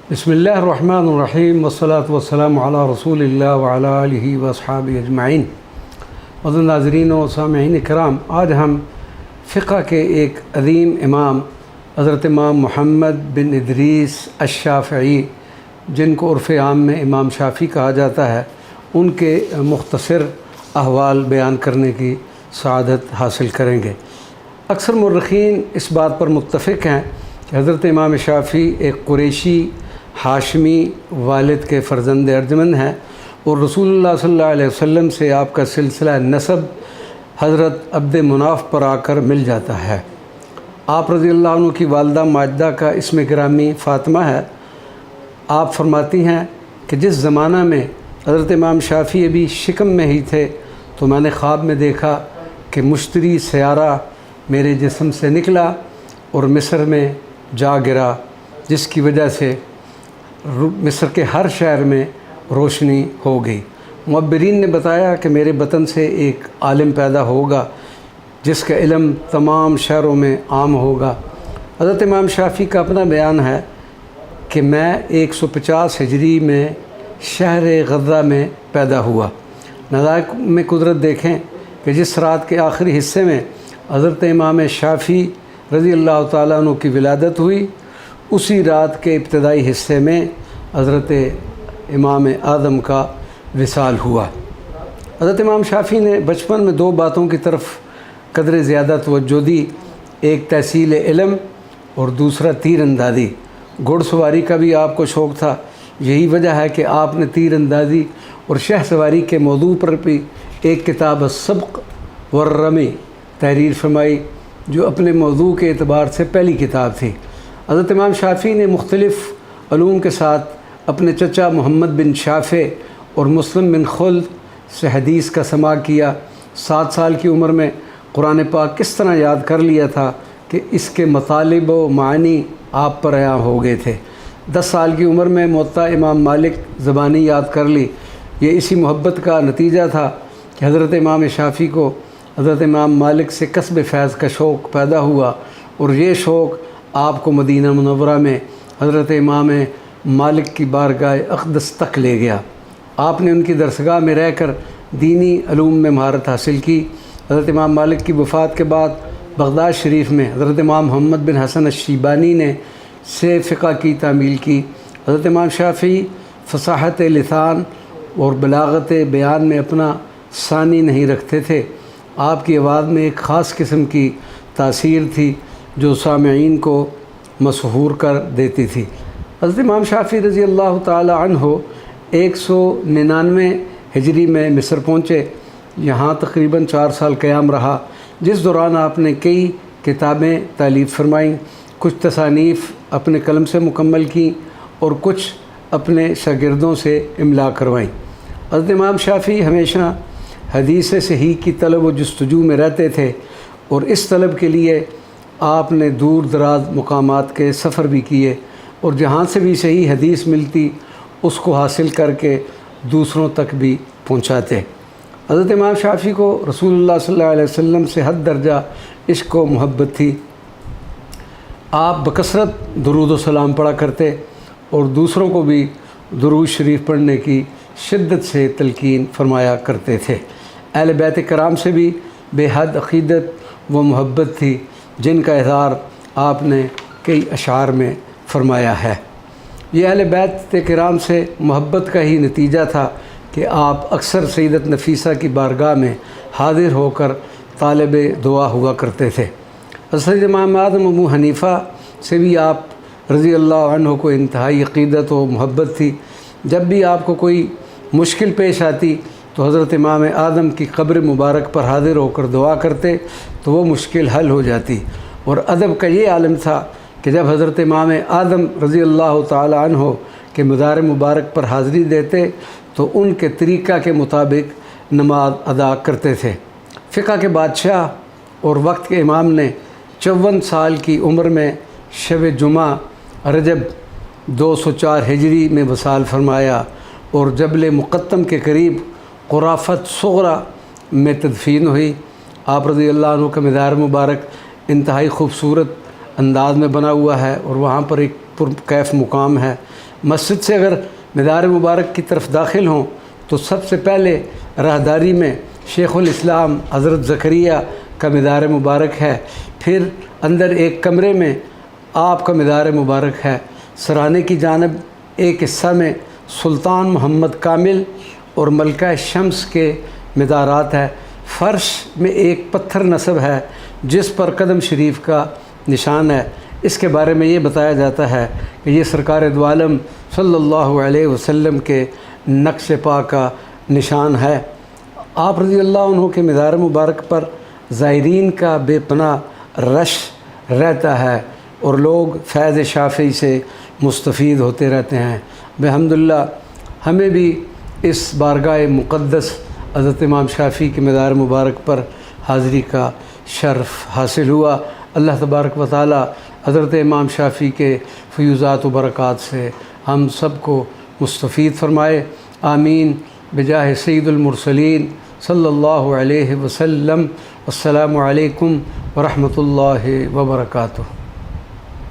बिस्मिल्लाहिर्रहमानिर्रहीम वस्सलातु वस्सलामु अला रसूलिल्लाह व अला आलिहि व अस्हाबिहि अजमाइन। मौजूद नाज़रीन व सामिईन इकराम, आज हम फ़िक़्ह के एक अज़ीम इमाम हज़रत इमाम मुहम्मद बिन इदरीस अश-शाफ़िई, जिनको उर्फ़ आम में इमाम शाफ़ी कहा जाता है, उनके मुख्तसर अहवाल बयान करने की सआदत हासिल करेंगे। अक्सर मुर्रिख़ीन इस बात पर मुत्तफ़िक़ हैं कि हज़रत इमाम शाफ़ी एक कुरैशी हाशमी वालिद के फ़र्ज़ंद अर्जुमंद हैं और रसूलुल्लाह सल्लल्लाहु अलैहि वसल्लम से आपका सिलसिला नसब हज़रत अब्द मुनाफ़ पर आकर मिल जाता है। आप रज़ियल्लाहु अन्हु की वालिदा माजिदा का इसम गिरामी फ़ातिमा है। आप फरमाती हैं कि जिस ज़माना में हज़रत इमाम शाफ़ी अभी शिकम में ही थे तो मैंने ख्वाब में देखा कि मुश्तरी सयारा मेरे जिस्म से निकला और मिस्र में जा गिरा, जिसकी वजह से मिस्र के हर शहर में रोशनी हो गई। मुअब्बिरीन ने बताया कि मेरे बतन से एक आलिम पैदा होगा जिसका इल्म तमाम शहरों में आम होगा। हज़रत इमाम शाफ़ी का अपना बयान है कि मैं 150 हिजरी में शहर गज़ा में पैदा हुआ। नज़ाइर में कुदरत देखें कि जिस रात के आखिरी हिस्से में हज़रत इमाम शाफ़ी रज़ी अल्लाह ताला अन्हु की विलादत हुई, उसी रात के इब्तदाई हिस्से में हज़रत इमाम आदम का विसाल हुआ। हज़रत इमाम शाफ़ी ने बचपन में दो बातों की तरफ कदर ज़्यादा तवज्जो दी, एक तहसील इल्म और दूसरा तीर अंदाज़ी। घुड़सवारी का भी आपको शौक़ था। यही वजह है कि आपने तीर अंदाज़ी और शह सवारी के मौजू पर भी एक किताब सबक़ वर्रमी तहरीर फरमाई, जो अपने मौजू के एतबार से पहली किताब थी। हज़रत इमाम शाफ़ी ने मुख्तलिफ़ अलूम के साथ अपने चचा मोहम्मद बिन शाफ़े और मुस्लिम बिन खुल्द से हदीस का समा किया। 7 साल की उम्र में कुरान पाक किस तरह याद कर लिया था कि इसके मतालिब व मानी आप पर आया हो गए थे। 10 साल की उम्र में मुअत्ता इमाम मालिक ज़बानी याद कर ली। ये इसी मोहब्बत का नतीजा था कि हज़रत इमाम शाफ़ी को हज़रत इमाम मालिक से कसब फैज़ का शौक़ पैदा हुआ और ये शौक़ आपको मदीना मुनव्वरा में हज़रत इमाम मालिक की बारगाह अक़दस तक ले गया। आपने उनकी दरसगाह में रहकर दीनी अलूम में महारत हासिल की। हज़रत इमाम मालिक की वफ़ात के बाद बगदाद शरीफ में हज़रत इमाम मोहम्मद बिन हसन अश-शीबानी ने से फ़िक़्ह की तामील की। हज़रत इमाम शाफ़ी फ़साहत लिसान और बलागत बयान में अपना सानी नहीं रखते थे। आपकी आवाज़ में एक ख़ास किस्म की तासीर थी जो सामईन को मसहूर कर देती थी। हज़रत इमाम शाफ़ी रज़ी अल्लाह ताला अन्हु 199 हिजरी में मिस्र पहुँचे। यहाँ तकरीबन 4 साल क़याम रहा, जिस दौरान आपने कई किताबें तालीफ़ फरमाईं, कुछ तसानीफ़ अपने कलम से मुकम्मल की और कुछ अपने शागिर्दों से इमला करवाईं। हज़रत इमाम शाफ़ी हमेशा हदीस सही की तलब व जस्तजू में रहते थे और इस तलब के लिए आपने दूर दराज मुकामात के सफ़र भी किए और जहाँ से भी सही हदीस मिलती उसको हासिल करके दूसरों तक भी पहुँचाते। हज़रत इमाम शाफ़ी को रसूलुल्लाह सल्लल्लाहु अलैहि वसल्लम से हद दर्जा इश्क़ व मोहब्बत थी। आप बकसरत दुरूद व सलाम पढ़ा करते और दूसरों को भी दुरूद शरीफ पढ़ने की शिद्दत से तलकीन फरमाया करते थे। अहले बैत कराम से भी बेहद अक़ीदत व मोहब्बत थी, जिनका इज़हार आपने कई अशार में फ़रमाया है। ये अहले बैत कराम से मोहब्बत का ही नतीजा था कि आप अक्सर सैयदत नफ़ीसा की बारगाह में हाज़िर होकर तालिब दुआ हुआ करते थे। हज़रत इमाम आदम अबू हनीफ़ा से भी आप रज़ी अल्लाह अन्हु को इंतहाई अक़ीदत व मोहब्बत थी। जब भी आपको कोई मुश्किल पेश आती तो हज़रत इमाम आदम की क़ब्र मुबारक पर हाज़िर होकर दुआ करते तो वो मुश्किल हल हो जाती। और अदब का ये आलम था कि जब हज़रत इमाम आदम रज़ी अल्लाह ताला अन्हु के मज़ार मुबारक पर हाज़िरी देते तो उनके तरीक़ा के मुताबिक नमाज अदा करते थे। फ़िक़्ह के बादशाह और वक्त के इमाम ने 54 साल की उम्र में शब जुमा रजब 204 हिजरी में वसाल फरमाया और जबल मुक़त्तम के करीब क़ुराफ़त सुग़रा में तदफ़ीन हुई। आप रज़ी अल्लाह अन्हु का मज़ार मुबारक इंतहाई खूबसूरत अंदाज में बना हुआ है और वहाँ पर एक पुरकैफ़ मुकाम है। مسجد سے اگر مدار مبارک کی طرف داخل ہوں تو سب سے پہلے راہداری میں شیخ الاسلام حضرت زکریا کا مدار مبارک ہے، پھر اندر ایک کمرے میں آپ کا مدار مبارک ہے، سرانے کی جانب ایک حصہ میں سلطان محمد کامل اور ملکہ شمس کے مدارات ہے، فرش میں ایک پتھر نصب ہے جس پر قدم شریف کا نشان ہے۔ اس کے بارے میں یہ بتایا جاتا ہے کہ یہ سرکار دو عالم صلی اللہ علیہ وسلم کے نقش پا کا نشان ہے۔ آپ رضی اللہ عنہ کے مدار مبارک پر زائرین کا بے پناہ رش رہتا ہے اور لوگ فیض شافعی سے مستفید ہوتے رہتے ہیں۔ الحمدللہ ہمیں بھی اس بارگاہ مقدس حضرت امام شافعی کے مدار مبارک پر حاضری کا شرف حاصل ہوا۔ اللہ تبارک و تعالی حضرت امام شافعی کے فیوزات و برکات سے ہم سب کو مستفید فرمائے، آمین بجاہ سید المرسلین صلی اللہ علیہ وسلم۔ السلام علیکم ورحمۃ اللہ وبرکاتہ۔